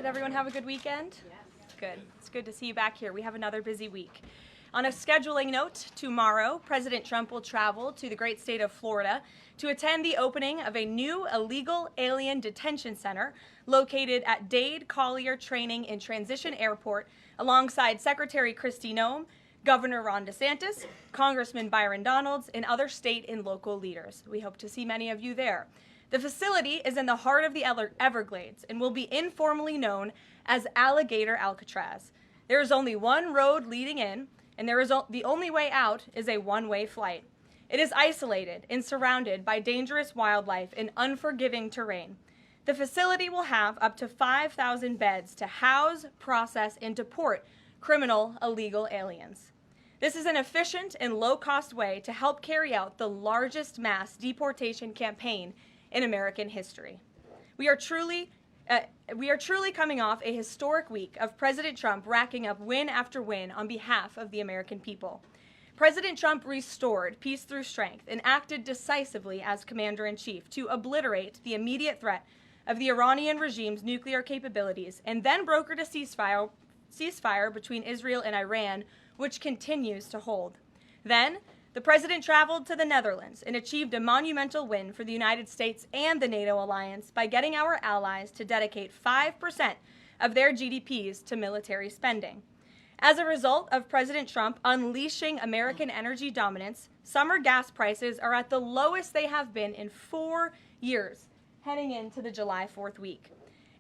Did everyone have a good weekend? Yes. Good. It's good to see you back here. We have another busy week. On a scheduling note, tomorrow, President Trump will travel to the great state of Florida to attend the opening of a new illegal alien detention center located at Dade Collier Training and Transition Airport alongside Secretary Kristi Noem, Governor Ron DeSantis, Congressman Byron Donalds, and other state and local leaders. We hope to see many of you there. The facility is in the heart of the Everglades and will be informally known as Alligator Alcatraz. There is only one road leading in, and the only way out is a one-way flight. It is isolated and surrounded by dangerous wildlife and unforgiving terrain. The facility will have up to 5,000 beds to house, process, and deport criminal illegal aliens. This is an efficient and low-cost way to help carry out the largest mass deportation campaign in American history. We are truly coming off a historic week of President Trump racking up win after win on behalf of the American people. President Trump restored peace through strength and acted decisively as commander-in-chief to obliterate the immediate threat of the Iranian regime's nuclear capabilities and then brokered a ceasefire between Israel and Iran, which continues to hold. Then, the president traveled to the Netherlands and achieved a monumental win for the United States and the NATO alliance by getting our allies to dedicate 5% of their GDPs to military spending. As a result of President Trump unleashing American energy dominance, summer gas prices are at the lowest they have been in 4 years, heading into the July 4th week.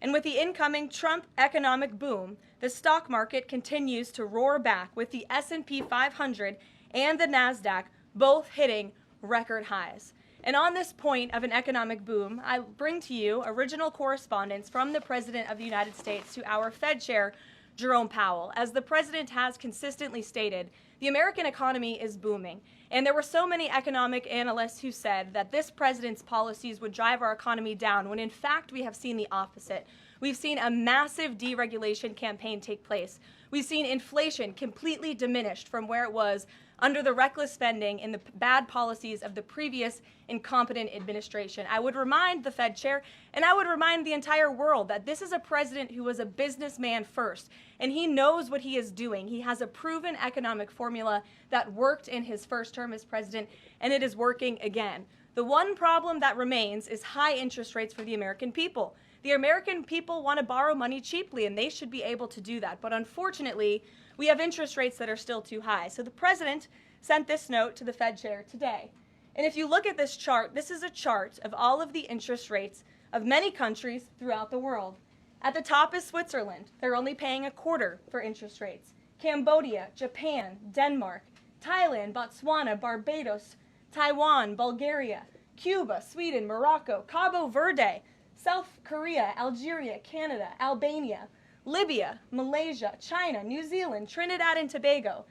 And with the incoming Trump economic boom, the stock market continues to roar back, with the S&P 500 and the NASDAQ both hitting record highs. And on this point of an economic boom, I bring to you original correspondence from the President of the United States to our Fed Chair, Jerome Powell. As the President has consistently stated, the American economy is booming. And there were so many economic analysts who said that this president's policies would drive our economy down, when in fact we have seen the opposite. We've seen a massive deregulation campaign take place. We've seen inflation completely diminished from where it was under the reckless spending and the bad policies of the previous incompetent administration. I would remind the Fed chair, and I would remind the entire world, that this is a president who was a businessman first, and he knows what he is doing. He has a proven economic formula that worked in his first term as president, and it is working again. The one problem that remains is high interest rates for the American people. The American people want to borrow money cheaply, and they should be able to do that. But unfortunately, we have interest rates that are still too high. So the president sent this note to the Fed chair today. And if you look at this chart, this is a chart of all of the interest rates of many countries throughout the world. At the top is Switzerland. They're only paying a quarter for interest rates. Cambodia, Japan, Denmark, Thailand, Botswana, Barbados, Taiwan, Bulgaria, Cuba, Sweden, Morocco, Cabo Verde, South Korea, Algeria, Canada, Albania, Libya, Malaysia, China, New Zealand, Trinidad and Tobago,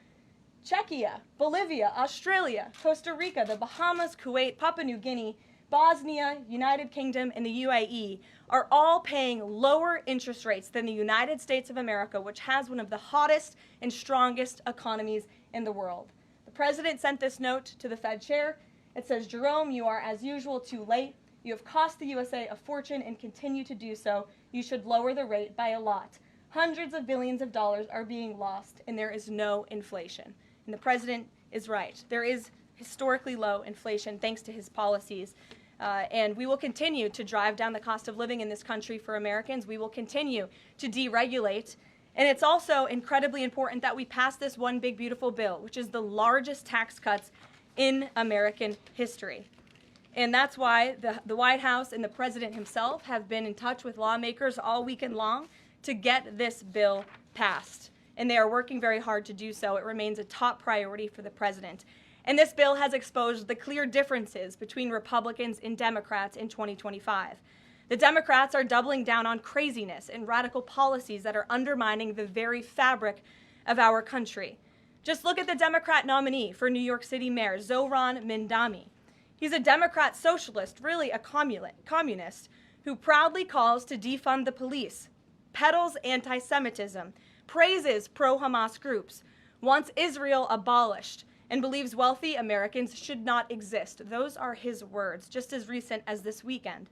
Czechia, Bolivia, Australia, Costa Rica, the Bahamas, Kuwait, Papua New Guinea, Bosnia, United Kingdom, and the UAE are all paying lower interest rates than the United States of America, which has one of the hottest and strongest economies in the world. The president sent this note to the Fed chair. It says, "Jerome, you are as usual too late. You have cost the USA a fortune and continue to do so. You should lower the rate by a lot. Hundreds of billions of dollars are being lost, and there is no inflation." And the president is right. There is historically low inflation thanks to his policies. And we will continue to drive down the cost of living in this country for Americans. We will continue to deregulate. And it's also incredibly important that we pass this one big, beautiful bill, which is the largest tax cuts in American history. And that's why the White House and the president himself have been in touch with lawmakers all weekend long to get this bill passed. And they are working very hard to do so. It remains a top priority for the president. And this bill has exposed the clear differences between Republicans and Democrats in 2025. The Democrats are doubling down on craziness and radical policies that are undermining the very fabric of our country. Just look at the Democrat nominee for New York City Mayor, Zohran Mamdani. He's a Democrat socialist, really a communist, who proudly calls to defund the police, peddles anti-Semitism, praises pro-Hamas groups, wants Israel abolished, and believes wealthy Americans should not exist. Those are his words, just as recent as this weekend.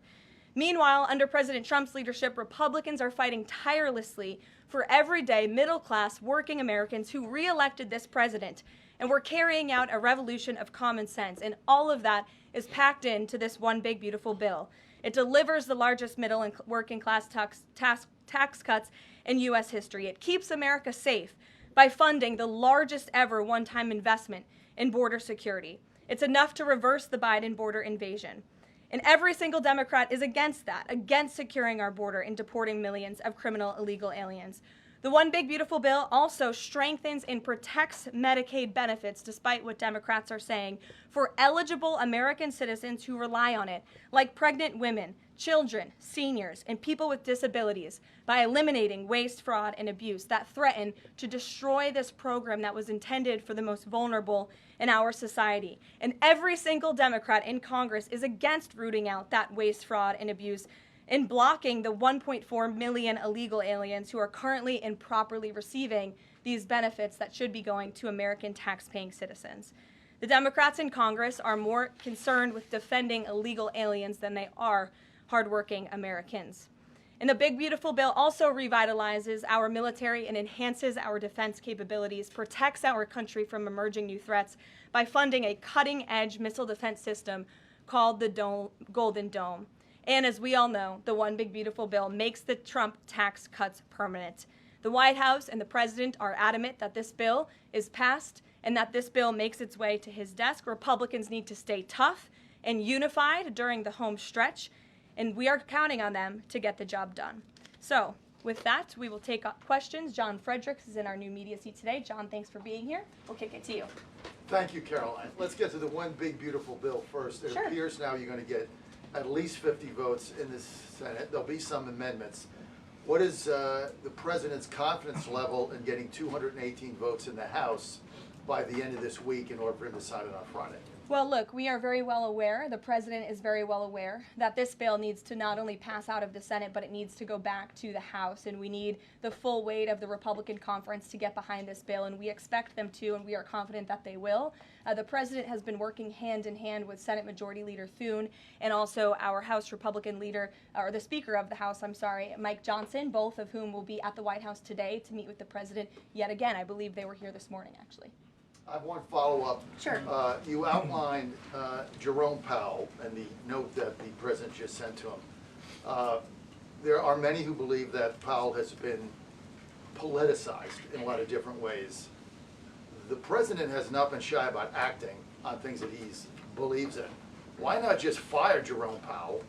Meanwhile, under President Trump's leadership, Republicans are fighting tirelessly for everyday middle-class working Americans who re-elected this president. And we're carrying out a revolution of common sense. And all of that is packed into this one big, beautiful bill. It delivers the largest middle and working class tax cuts in U.S. history. It keeps America safe by funding the largest ever one-time investment in border security. It's enough to reverse the Biden border invasion. And every single Democrat is against that, against securing our border and deporting millions of criminal illegal aliens. The One Big Beautiful Bill also strengthens and protects Medicaid benefits, despite what Democrats are saying, for eligible American citizens who rely on it, like pregnant women, children, seniors, and people with disabilities, by eliminating waste, fraud, and abuse that threaten to destroy this program that was intended for the most vulnerable in our society. And every single Democrat in Congress is against rooting out that waste, fraud, and abuse in blocking the 1.4 million illegal aliens who are currently improperly receiving these benefits that should be going to American tax-paying citizens. The Democrats in Congress are more concerned with defending illegal aliens than they are hardworking Americans. And the Big Beautiful Bill also revitalizes our military and enhances our defense capabilities, protects our country from emerging new threats by funding a cutting-edge missile defense system called the Golden Dome. And as we all know, the One Big Beautiful Bill makes the Trump tax cuts permanent. The White House and the president are adamant that this bill is passed and that this bill makes its way to his desk. Republicans need to stay tough and unified during the home stretch, and we are counting on them to get the job done. So with that, we will take up questions. John Fredericks is in our new media seat today. John, thanks for being here. We'll kick it to you. Thank you, Karoline. Let's get to the One Big Beautiful Bill first. It appears now you're going to get at least 50 votes in the Senate. There'll be some amendments. What is the president's confidence level in getting 218 votes in the House by the end of this week in order for him to sign it on Friday? Well, look, we are very well aware, the president is very well aware, that this bill needs to not only pass out of the Senate, but it needs to go back to the House, and we need the full weight of the Republican conference to get behind this bill, and we expect them to, and we are confident that they will. The president has been working hand in hand with Senate Majority Leader Thune and also our House Republican leader, or the Speaker of the House, Mike Johnson, both of whom will be at the White House today to meet with the president yet again. I believe they were here this morning, actually. I have one follow-up. Sure. You outlined Jerome Powell and the note that the president just sent to him. There are many who believe that Powell has been politicized in a lot of different ways. The president has not been shy about acting on things that he believes in. Why not just fire Jerome Powell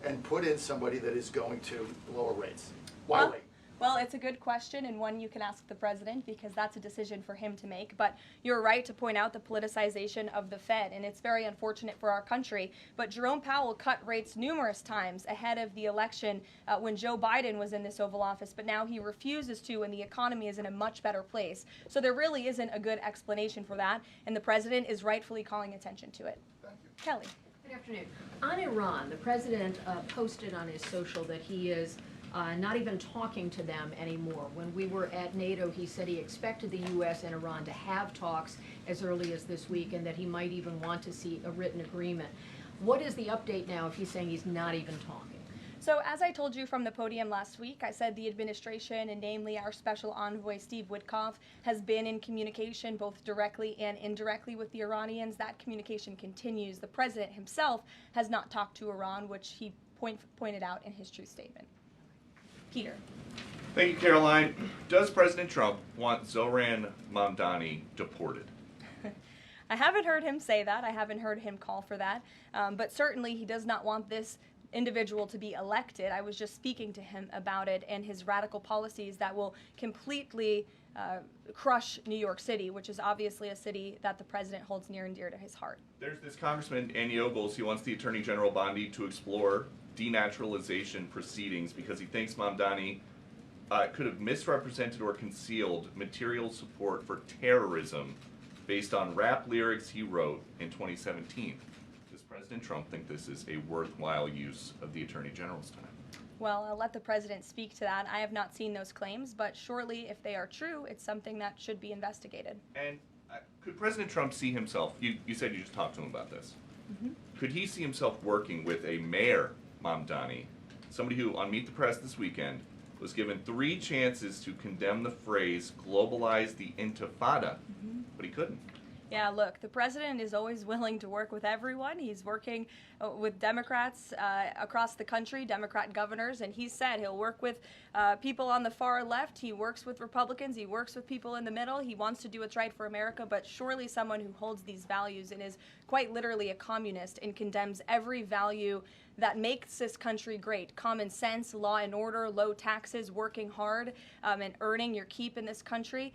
and put in somebody that is going to lower rates? Why wait? Well, it's a good question, and one you can ask the president, because that's a decision for him to make. But you're right to point out the politicization of the Fed, and it's very unfortunate for our country. But Jerome Powell cut rates numerous times ahead of the election when Joe Biden was in this Oval Office, but now he refuses to, and the economy is in a much better place. So there really isn't a good explanation for that, and the president is rightfully calling attention to it. Thank you. Kelly. Good afternoon. On Iran, the president posted on his social that he is not even talking to them anymore. When we were at NATO, he said he expected the U.S. and Iran to have talks as early as this week, and that he might even want to see a written agreement. What is the update now if he's saying he's not even talking? So as I told you from the podium last week, I said the administration, and namely our special envoy Steve Witkoff, has been in communication both directly and indirectly with the Iranians. That communication continues. The president himself has not talked to Iran, which he pointed out in his truth statement. Peter. Thank you, Caroline. Does President Trump want Zohran Mamdani deported? I haven't heard him say that. I haven't heard him call for that. But certainly he does not want this individual to be elected. I was just speaking to him about it and his radical policies that will completely crush New York City, which is obviously a city that the president holds near and dear to his heart. There's this Congressman, Andy Ogles. He wants the Attorney General Bondi to explore denaturalization proceedings because he thinks Mamdani could have misrepresented or concealed material support for terrorism based on rap lyrics he wrote in 2017. Does President Trump think this is a worthwhile use of the Attorney General's time? Well, I'll let the president speak to that. I have not seen those claims, but surely if they are true, it's something that should be investigated. And could President Trump see himself, you said you just talked to him about this, could he see himself working with a mayor Mamdani, somebody who, on Meet the Press this weekend, was given 3 chances to condemn the phrase globalize the intifada, but he couldn't. Yeah, look, the president is always willing to work with everyone. He's working with Democrats across the country, Democrat governors, and he said he'll work with people on the far left. He works with Republicans. He works with people in the middle. He wants to do what's right for America, but surely someone who holds these values and is quite literally a communist and condemns every value that makes this country great. Common sense, law and order, low taxes, working hard, and earning your keep in this country.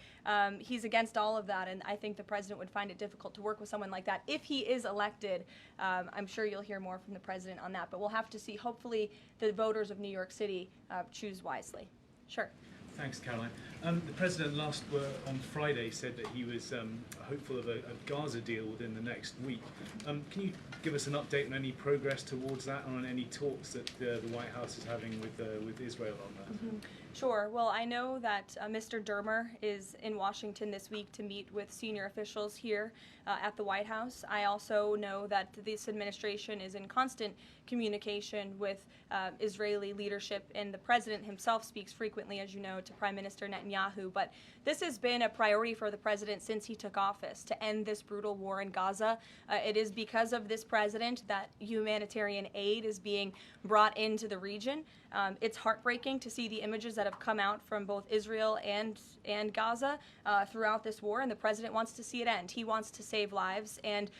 He's against all of that, and I think the president would find it difficult to work with someone like that. If he is elected, I'm sure you'll hear more from the president on that, but we'll have to see. Hopefully the voters of New York City choose wisely. Sure. Thanks, Caroline. The president on Friday said that he was hopeful of a Gaza deal within the next week. Can you give us an update on any progress towards that, and on any talks that the White House is having with Israel on that? Sure. Well, I know that Mr. Dermer is in Washington this week to meet with senior officials here at the White House. I also know that this administration is in constant communication with Israeli leadership, and the president himself speaks frequently, as you know, to Prime Minister Netanyahu. But this has been a priority for the president since he took office, to end this brutal war in Gaza. It is because of this president that humanitarian aid is being brought into the region. It's heartbreaking to see the images that have come out from both Israel and Gaza throughout this war, and the president wants to see it end. He wants to save lives, and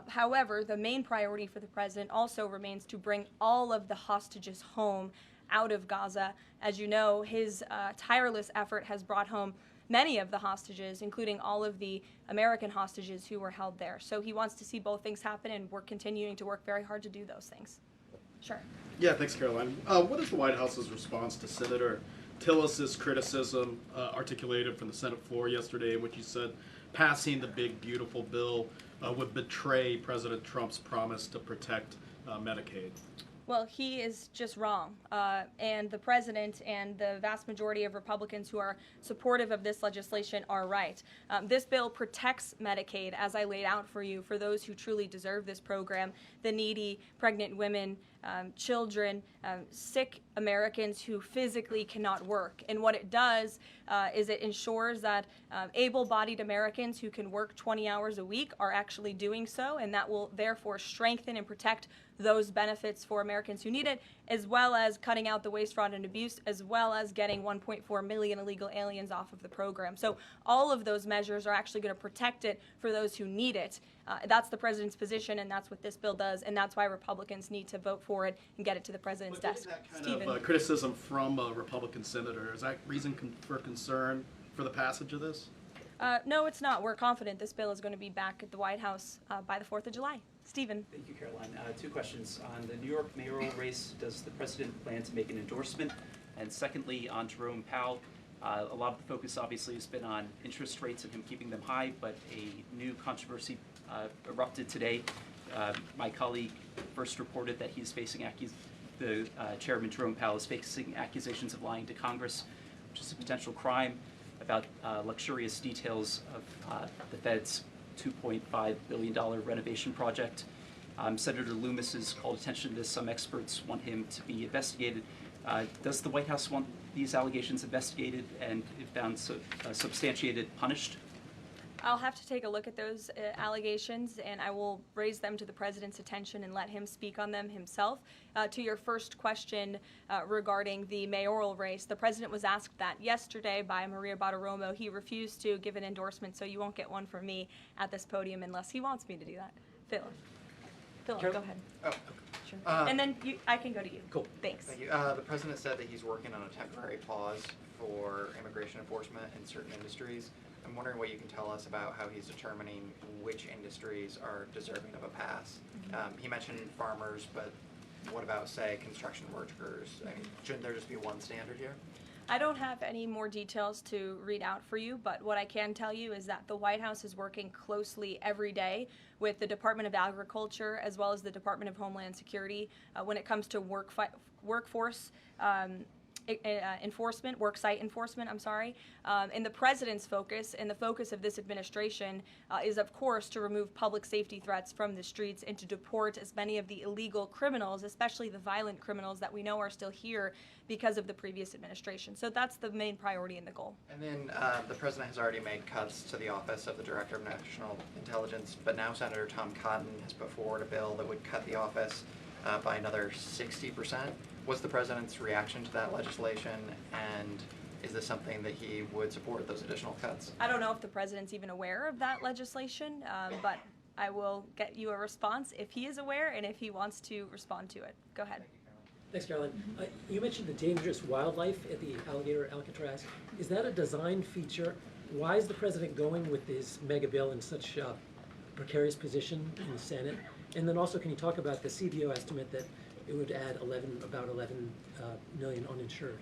however, the main priority for the president also remains to bring all of the hostages home out of Gaza. As you know, his tireless effort has brought home many of the hostages, including all of the American hostages who were held there. So he wants to see both things happen, and we're continuing to work very hard to do those things. Sure. Yeah, thanks, Caroline. What is the White House's response to Senator Tillis' criticism articulated from the Senate floor yesterday, in which he said passing the big, beautiful bill would betray President Trump's promise to protect Medicaid? Well, he is just wrong. And the president and the vast majority of Republicans who are supportive of this legislation are right. This bill protects Medicaid, as I laid out for you, for those who truly deserve this program, the needy, pregnant women, children, sick Americans who physically cannot work. And what it does is it ensures that able-bodied Americans who can work 20 hours a week are actually doing so, and that will therefore strengthen and protect those benefits for Americans who need it, as well as cutting out the waste, fraud, and abuse, as well as getting 1.4 million illegal aliens off of the program. So all of those measures are actually going to protect it for those who need it. That's the president's position, and that's what this bill does, and that's why Republicans need to vote for it and get it to the president's desk. That kind of criticism from a Republican senator, is that reason for concern for the passage of this? No, it's not. We're confident this bill is going to be back at the White House by the 4th of July. Stephen. Thank you, Caroline. 2 questions. On the New York mayoral race, does the president plan to make an endorsement? And secondly, on Jerome Powell, a lot of the focus obviously has been on interest rates and him keeping them high, but a new controversy erupted today. My colleague first reported that he's facing Chairman Jerome Powell is facing accusations of lying to Congress, which is a potential crime, about luxurious details of the Fed's $2.5 billion renovation project. Senator Loomis has called attention to this. Some experts want him to be investigated. Does the White House want these allegations investigated and, if found substantiated, punished? I'll have to take a look at those allegations, and I will raise them to the president's attention and let him speak on them himself. To your first question regarding the mayoral race, the president was asked that yesterday by Maria Bartiromo. He refused to give an endorsement, so you won't get one from me at this podium unless he wants me to do that. Philip, go ahead. Oh, Sure. And then I can go to you. cool. Thanks. Thank you. The president said that he's working on a temporary pause for immigration enforcement in certain industries. I'm wondering what you can tell us about how he's determining which industries are deserving of a pass. He mentioned farmers, but what about, say, construction workers? I mean, shouldn't there just be one standard here? I don't have any more details to read out for you, but what I can tell you is that the White House is working closely every day with the Department of Agriculture as well as the Department of Homeland Security when it comes to workforce enforcement, worksite enforcement, and the president's focus and the focus of this administration is, of course, to remove public safety threats from the streets and to deport as many of the illegal criminals, especially the violent criminals that we know are still here because of the previous administration. So that's the main priority and the goal. And then the president has already made cuts to the office of the Director of National Intelligence, but now Senator Tom Cotton has put forward a bill that would cut the office by another 60%. What's the president's reaction to that legislation, and is this something that he would support, those additional cuts? I don't know if the president's even aware of that legislation, but I will get you a response if he is aware and if he wants to respond to it. Go ahead. Thanks, Caroline. You mentioned the dangerous wildlife at the alligator Alcatraz. Is that a design feature? Why is the president going with this mega bill in such a precarious position in the Senate? And then also, can you talk about the CBO estimate that it would add about 11 million uninsured?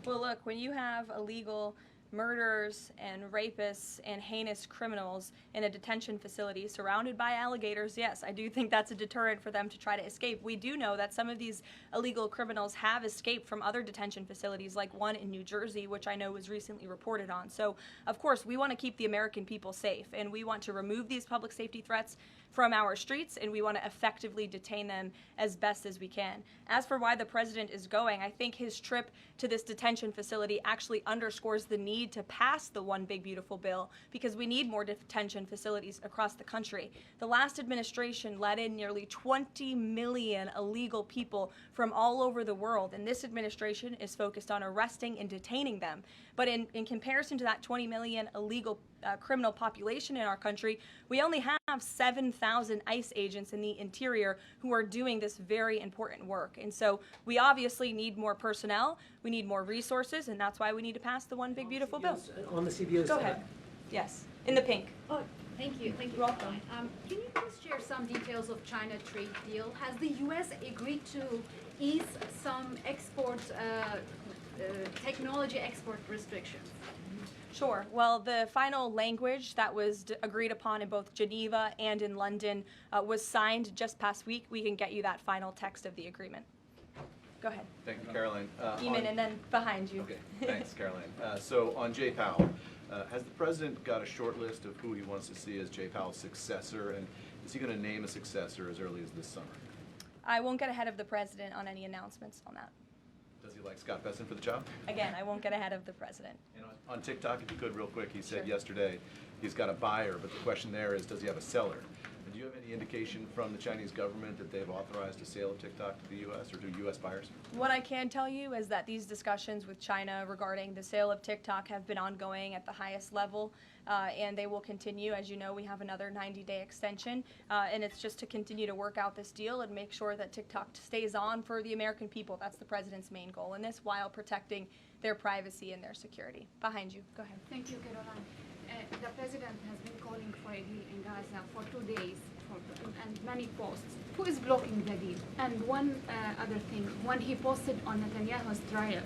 Well, look, when you have illegal murderers and rapists and heinous criminals in a detention facility surrounded by alligators, yes, I do think that's a deterrent for them to try to escape. We do know that some of these illegal criminals have escaped from other detention facilities, like one in New Jersey, which I know was recently reported on. So, of course, we want to keep the American people safe, and we want to remove these public safety threats from our streets, and we want to effectively detain them as best as we can. As for why the president is going, I think his trip to this detention facility actually underscores the need to pass the One Big Beautiful Bill, because we need more detention facilities across the country. The last administration let in nearly 20 million illegal people from all over the world, and this administration is focused on arresting and detaining them. But in comparison to that 20 million illegal criminal population in our country, we only have 7,000 ICE agents in the interior who are doing this very important work. And so we obviously need more personnel, we need more resources, and that's why we need to pass the One Big Beautiful Bill. On the CBOs. Go ahead. Yes, in the pink. Oh, thank you. Thank you. You're welcome. Can you please share some details of China trade deal? Has the U.S. agreed to ease some export, technology export restrictions? Sure. Well, the final language that was agreed upon in both Geneva and in London was signed just past week. We can get you that final text of the agreement. Go ahead. Thank you, Caroline. Eamon, and then behind you. Okay, thanks, Caroline. So on Jay Powell, has the president got a short list of who he wants to see as Jay Powell's successor, and is he going to name a successor as early as this summer? I won't get ahead of the president on any announcements on that. Does he like Scott Besson for the job? Again, I won't get ahead of the president. And on TikTok, if you could, real quick, he said Sure. yesterday he's got a buyer, but the question there is, does he have a seller? And do you have any indication from the Chinese government that they've authorized a sale of TikTok to the U.S. or to U.S. buyers? What I can tell you is that these discussions with China regarding the sale of TikTok have been ongoing at the highest level, and they will continue. As you know, we have another 90-day extension, and it's just to continue to work out this deal and make sure that TikTok stays on for the American people. That's the president's main goal in this, while protecting their privacy and their security. Behind you. Go ahead. Thank you, Caroline. The president has been calling for a deal in Gaza for 2 days and many posts. Who is blocking the deal? And one other thing, when he posted on Netanyahu's trial,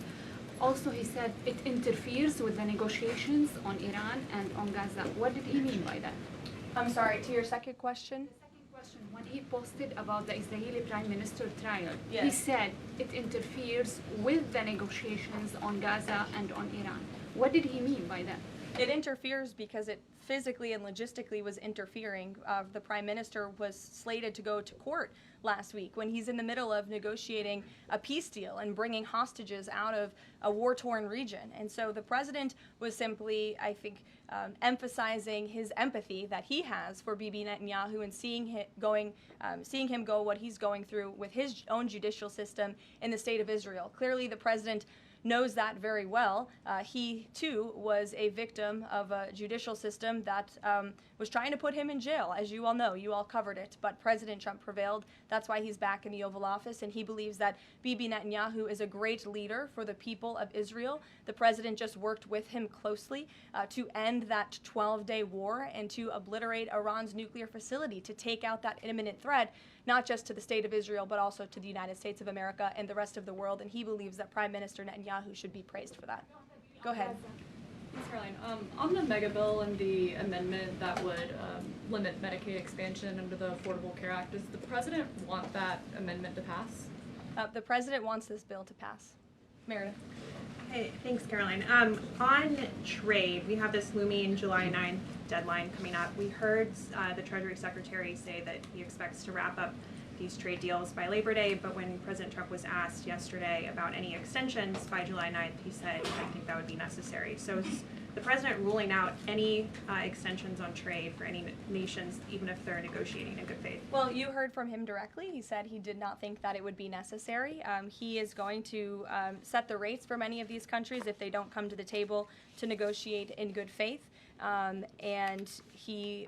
also he said it interferes with the negotiations on Iran and on Gaza. What did he mean by that? I'm sorry, to your second question? The second question, when he posted about the Israeli Prime Minister trial, Yes. he said it interferes with the negotiations on Gaza and on Iran. What did he mean by that? It interferes because it physically and logistically was interfering. The prime minister was slated to go to court last week when he's in the middle of negotiating a peace deal and bringing hostages out of a war-torn region. And so the president was simply, I think, emphasizing his empathy that he has for Bibi Netanyahu and seeing him go what he's going through with his own judicial system in the state of Israel. Clearly, the president knows that very well. He, too, was a victim of a judicial system that was trying to put him in jail, as you all know. You all covered it. But President Trump prevailed. That's why he's back in the Oval Office, and he believes that Bibi Netanyahu is a great leader for the people of Israel. The president just worked with him closely to end that 12-day war and to obliterate Iran's nuclear facility, to take out that imminent threat, not just to the state of Israel, but also to the United States of America and the rest of the world. And he believes that Prime Minister Netanyahu should be praised for that. Go ahead. Thanks, Caroline. On the mega bill and the amendment that would limit Medicaid expansion under the Affordable Care Act, does the president want that amendment to pass? The president wants this bill to pass. Meredith. Hey, thanks, Caroline. On trade, we have this looming July 9th deadline coming up. We heard the Treasury Secretary say that he expects to wrap up these trade deals by Labor Day, but when President Trump was asked yesterday about any extensions by July 9th, he said, I think that would be necessary. So is the president ruling out any extensions on trade for any nations, even if they're negotiating in good faith? Well, you heard from him directly. He said he did not think that it would be necessary. He is going to set the rates for many of these countries if they don't come to the table to negotiate in good faith. And he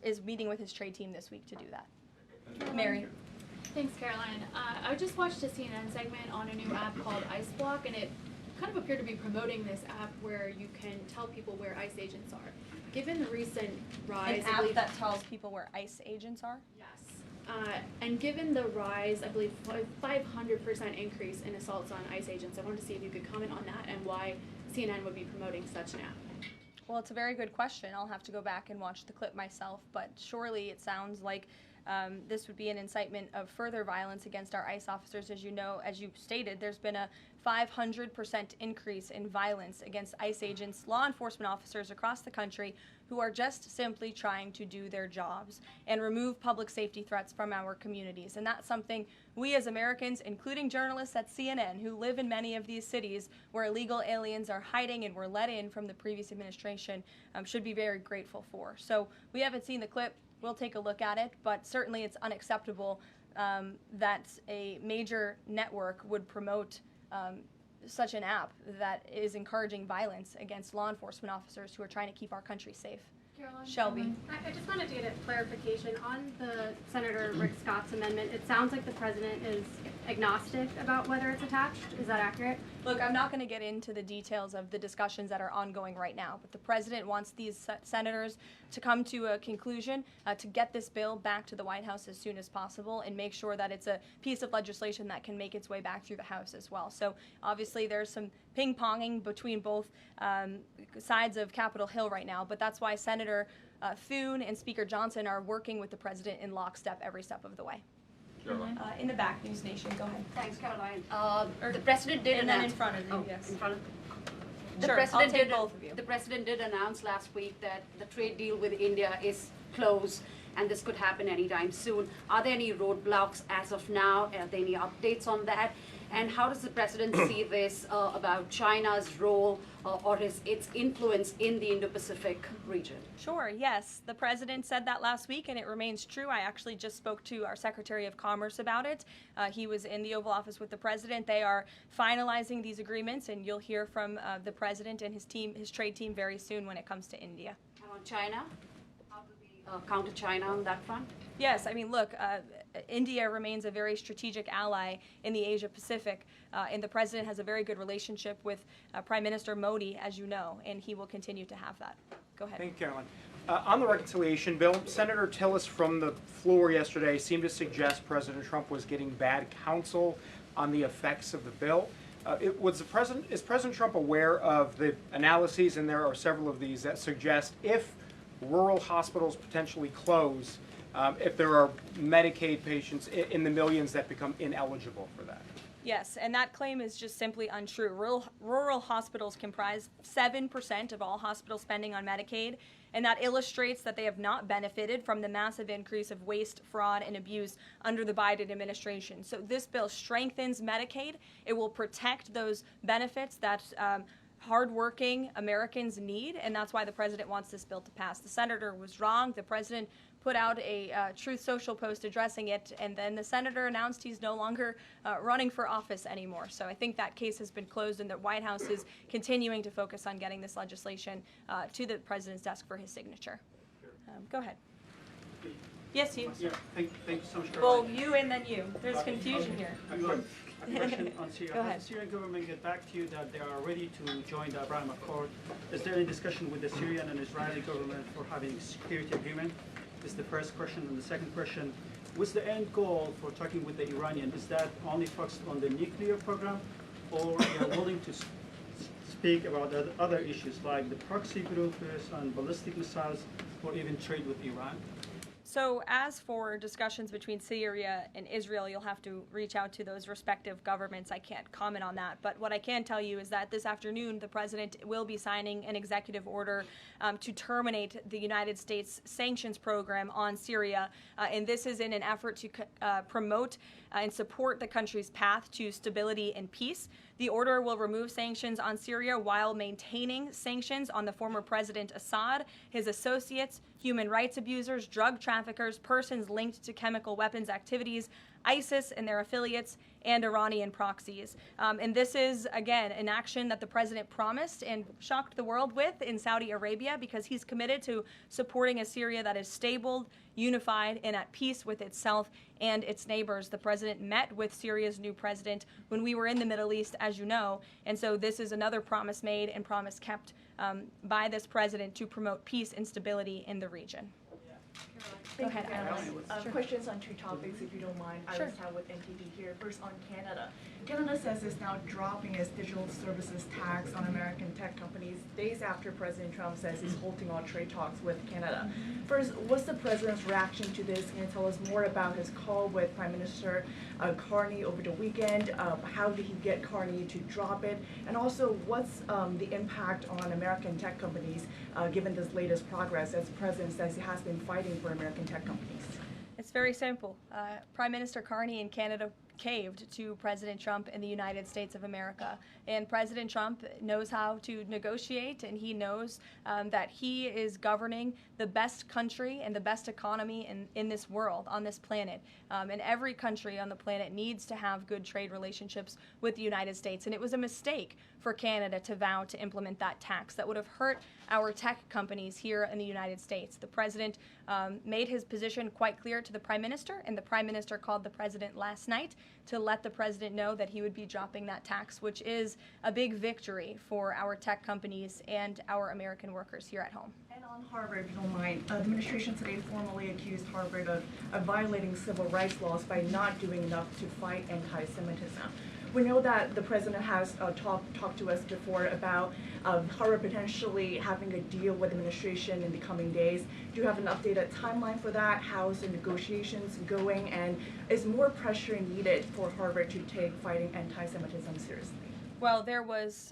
is meeting with his trade team this week to do that. Mary. Thanks, Caroline. I just watched a CNN segment on a new app called Ice Block, and it kind of appeared to be promoting this app where you can tell people where ICE agents are. Given the recent rise, An app that tells people where ICE agents are? Yes. And given the rise, I believe 500% increase in assaults on ICE agents, I wanted to see if you could comment on that and why CNN would be promoting such an app. Well, it's a very good question. I'll have to go back and watch the clip myself, but surely it sounds like this would be an incitement of further violence against our ICE officers. As you know, as you stated, there's been a 500% increase in violence against ICE agents, law enforcement officers across the country who are just simply trying to do their jobs and remove public safety threats from our communities. And that's something we as Americans, including journalists at CNN who live in many of these cities where illegal aliens are hiding and were let in from the previous administration, should be very grateful for. So we haven't seen the clip. We'll take a look at it, but certainly it's unacceptable that a major network would promote such an app that is encouraging violence against law enforcement officers who are trying to keep our country safe. Caroline, Shelby. I just wanted to get a clarification on the Senator Rick Scott's amendment. It sounds like the president is agnostic about whether it's attached. Is that accurate? Look, I'm not going to get into the details of the discussions that are ongoing right now, but the president wants these senators to come to a conclusion, to get this bill back to the White House as soon as possible and make sure that it's a piece of legislation that can make its way back through the House as well. So obviously there's some ping-ponging between both sides of Capitol Hill right now, but that's why Senator Thune and Speaker Johnson are working with the president in lockstep every step of the way. In the back, News Nation, go ahead. Thanks, Caroline. The president did and then announce. in front of you, Oh, yes. in front of. The Sure, president I'll take did. both of you. The president did announce last week that the trade deal with India is closed, and this could happen anytime soon. Are there any roadblocks as of now? Are there any updates on that? And how does the president see this about China's role or its influence in the Indo-Pacific region? Sure, yes. The president said that last week, and it remains true. I actually just spoke to our Secretary of Commerce about it. He was in the Oval Office with the president. They are finalizing these agreements, and you'll hear from the president and his team, his trade team, very soon when it comes to India. And on China? How do we counter China on that front? Yes, I mean, look, India remains a very strategic ally in the Asia Pacific, and the president has a very good relationship with Prime Minister Modi, as you know, and he will continue to have that. Go ahead. Thank you, Caroline. On the reconciliation bill, Senator Tillis from the floor yesterday seemed to suggest President Trump was getting bad counsel on the effects of the bill. Is President Trump aware of the analyses, and there are several of these, that suggest if rural hospitals potentially close, if there are Medicaid patients in the millions that become ineligible for that? Yes, and that claim is just simply untrue. Rural hospitals comprise 7% of all hospital spending on Medicaid, and that illustrates that they have not benefited from the massive increase of waste, fraud, and abuse under the Biden administration. So this bill strengthens Medicaid. It will protect those benefits that hardworking Americans need, and that's why the president wants this bill to pass. The senator was wrong. The president put out a Truth Social post addressing it, and then the senator announced he's no longer running for office anymore. So I think that case has been closed, and the White House is continuing to focus on getting this legislation to the president's desk for his signature. Go ahead. Yes, you. Yeah, thank you so much, Well, Caroline. you and then you. There's confusion here. A question on Syria. Go ahead. Has the Syrian government get back to you that they are ready to join the Abraham Accord? Is there any discussion with the Syrian and Israeli government for having a security agreement? Is the first question. And the second question, what's the end goal for talking with the Iranian? Is that only focused on the nuclear program, or they are willing to speak about other issues like the proxy groups and ballistic missiles, or even trade with Iran? So as for discussions between Syria and Israel, you'll have to reach out to those respective governments. I can't comment on that. But what I can tell you is that this afternoon, the president will be signing an executive order to terminate the United States sanctions program on Syria. And this is in an effort to promote and support the country's path to stability and peace. The order will remove sanctions on Syria while maintaining sanctions on the former President Assad, his associates, human rights abusers, drug traffickers, persons linked to chemical weapons activities, ISIS and their affiliates, and Iranian proxies. And this is, again, an action that the president promised and shocked the world with in Saudi Arabia, because he's committed to supporting a Syria that is stable, unified, and at peace with itself and its neighbors. The president met with Syria's new president when we were in the Middle East, as you know, and so this is another promise made and promise kept by this president to promote peace and stability in the region. Thank Go you, ahead, Caroline. Sure. Questions on two topics, if you don't mind. Sure. Iris Howe with NTV here. First on Canada. Canada says it's now dropping its digital services tax on American tech companies days after President Trump says he's halting all trade talks with Canada. First, what's the president's reaction to this? Can you tell us more about his call with Prime Minister Carney over the weekend? How did he get Carney to drop it? And also, what's the impact on American tech companies given this latest progress, as the president says he has been fighting for American tech companies? It's very simple. Prime Minister Carney in Canada caved to President Trump in the United States of America. And President Trump knows how to negotiate, and he knows that he is governing the best country and the best economy in this world, on this planet. And every country on the planet needs to have good trade relationships with the United States. And it was a mistake for Canada to vow to implement that tax that would have hurt our tech companies here in the United States. The president made his position quite clear to the Prime Minister, and the Prime Minister called the president last night to let the president know that he would be dropping that tax, which is a big victory for our tech companies and our American workers here at home. And on Harvard, if you don't mind, the administration today formally accused Harvard of violating civil rights laws by not doing enough to fight anti-Semitism. We know that the president has talked to us before about Harvard potentially having a deal with the administration in the coming days. Do you have an updated timeline for that? How's the negotiations going? And is more pressure needed for Harvard to take fighting anti-Semitism seriously? Well, there was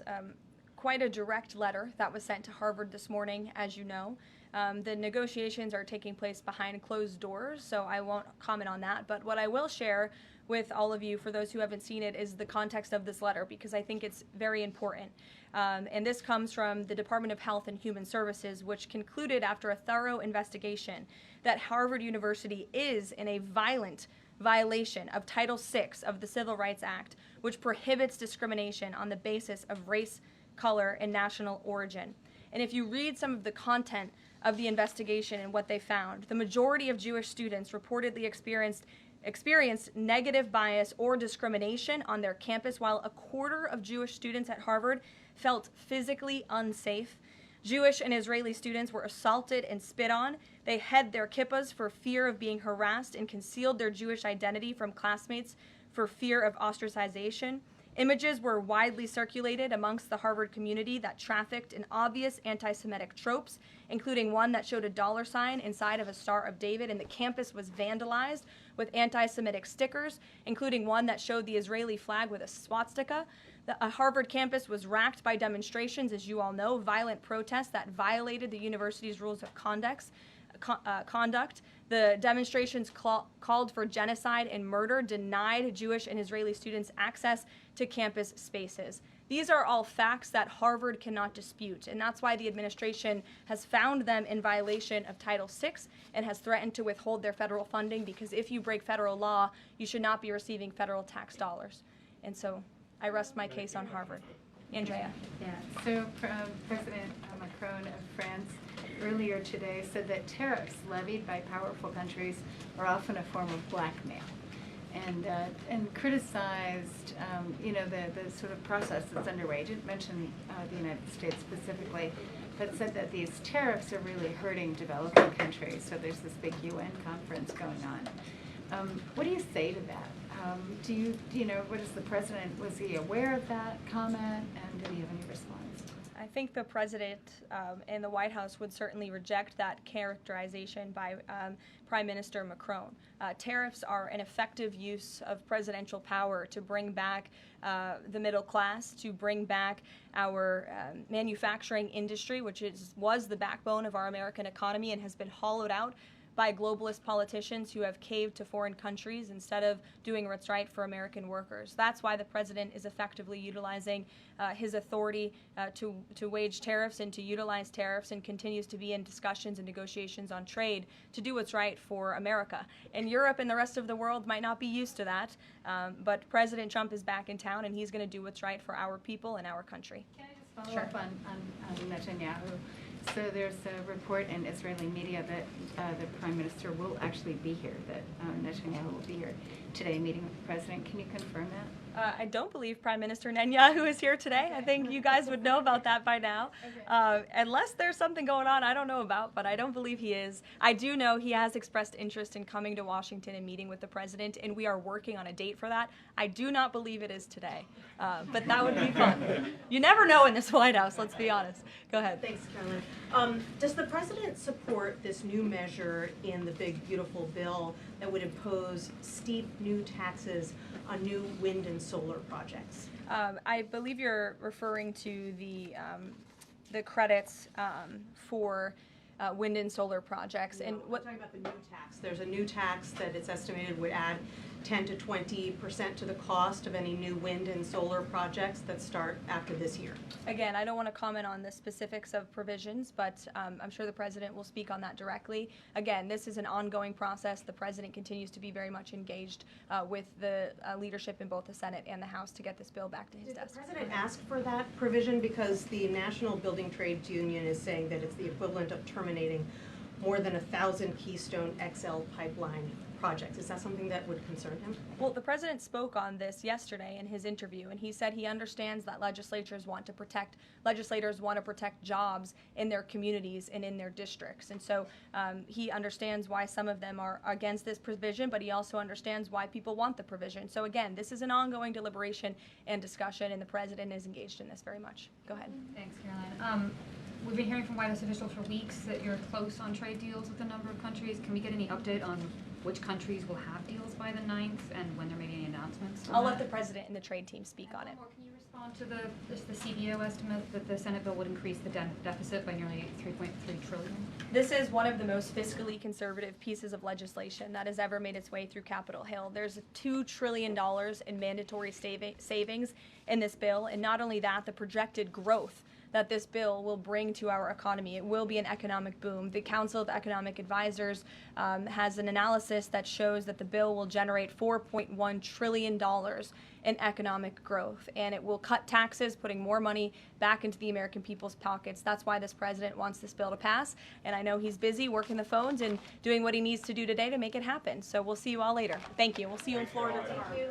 quite a direct letter that was sent to Harvard this morning, as you know. The negotiations are taking place behind closed doors, so I won't comment on that. But what I will share with all of you, for those who haven't seen it, is the context of this letter, because I think it's very important. And this comes from the Department of Health and Human Services, which concluded after a thorough investigation that Harvard University is in a violent violation of Title VI of the Civil Rights Act, which prohibits discrimination on the basis of race, color, and national origin. And if you read some of the content of the investigation and what they found, the majority of Jewish students reportedly experienced negative bias or discrimination on their campus, while a quarter of Jewish students at Harvard felt physically unsafe. Jewish and Israeli students were assaulted and spit on. They hid their kippahs for fear of being harassed and concealed their Jewish identity from classmates for fear of ostracization. Images were widely circulated amongst the Harvard community that trafficked in obvious anti-Semitic tropes, including one that showed a $sign inside of a Star of David, and the campus was vandalized with anti-Semitic stickers, including one that showed the Israeli flag with a swastika. The Harvard campus was racked by demonstrations, as you all know, violent protests that violated the university's rules of conduct. The demonstrations called for genocide and murder, denied Jewish and Israeli students access to campus spaces. These are all facts that Harvard cannot dispute, and that's why the administration has found them in violation of Title VI and has threatened to withhold their federal funding, because if you break federal law, you should not be receiving federal tax dollars. And so I rest my case on Harvard. Andrea. Yeah, so President Macron of France earlier today said that tariffs levied by powerful countries are often a form of blackmail, and criticized the sort of process that's underway. He didn't mention the United States specifically, but said that these tariffs are really hurting developing countries. So there's this big UN conference going on. What do you say to that? What is the president, was he aware of that comment, and did he have any response? I think the president and the White House would certainly reject that characterization by Prime Minister Macron. Tariffs are an effective use of presidential power to bring back the middle class, to bring back our manufacturing industry, which was the backbone of our American economy and has been hollowed out by globalist politicians who have caved to foreign countries instead of doing what's right for American workers. That's why the president is effectively utilizing his authority to wage tariffs and to utilize tariffs, and continues to be in discussions and negotiations on trade to do what's right for America. And Europe and the rest of the world might not be used to that, but President Trump is back in town, and he's going to do what's right for our people and our country. Can I just follow up on Netanyahu? So there's a report in Israeli media that the Prime Minister will actually be here, that Netanyahu will be here today meeting with the President. Can you confirm that? I don't believe Prime Minister Netanyahu is here today. I think you guys would know about that by now. Unless there's something going on I don't know about, but I don't believe he is. I do know he has expressed interest in coming to Washington and meeting with the President, and we are working on a date for that. I do not believe it is today, but that would be fun. You never know in this White House, let's be honest. Go ahead. Thanks, Karoline. Does the President support this new measure in the big, beautiful bill that would impose steep new taxes on new wind and solar projects? I believe you're referring to the credits for wind and solar projects. No, and we're talking about the new tax. There's a new tax that it's estimated would add 10 to 20% to the cost of any new wind and solar projects that start after this year. Again, I don't want to comment on the specifics of provisions, but I'm sure the President will speak on that directly. Again, this is an ongoing process. The President continues to be very much engaged with the leadership in both the Senate and the House to get this bill back to his desk. Did the President ask for that provision? Because the National Building Trades Union is saying that it's the equivalent of terminating more than 1,000 Keystone XL pipeline projects. Is that something that would concern him? Well, the President spoke on this yesterday in his interview, and he said he understands that legislators want to protect jobs in their communities and in their districts. And so he understands why some of them are against this provision, but he also understands why people want the provision. So again, this is an ongoing deliberation and discussion, and the President is engaged in this very much. Go ahead. Thanks, Caroline. We've been hearing from White House officials for weeks that you're close on trade deals with a number of countries. Can we get any update on which countries will have deals by the 9th and when there may be any announcements? I'll let the President and the trade team speak on it. Can you respond to the CBO estimate that the Senate bill would increase the deficit by nearly $3.3 trillion? This is one of the most fiscally conservative pieces of legislation that has ever made its way through Capitol Hill. There's $2 trillion in mandatory savings in this bill, and not only that, the projected growth that this bill will bring to our economy. It will be an economic boom. The Council of Economic Advisors has an analysis that shows that the bill will generate $4.1 trillion in economic growth, and it will cut taxes, putting more money back into the American people's pockets. That's why this President wants this bill to pass, and I know he's busy working the phones and doing what he needs to do today to make it happen. So we'll see you all later. Thank you. We'll see you in Florida tomorrow. Thank you.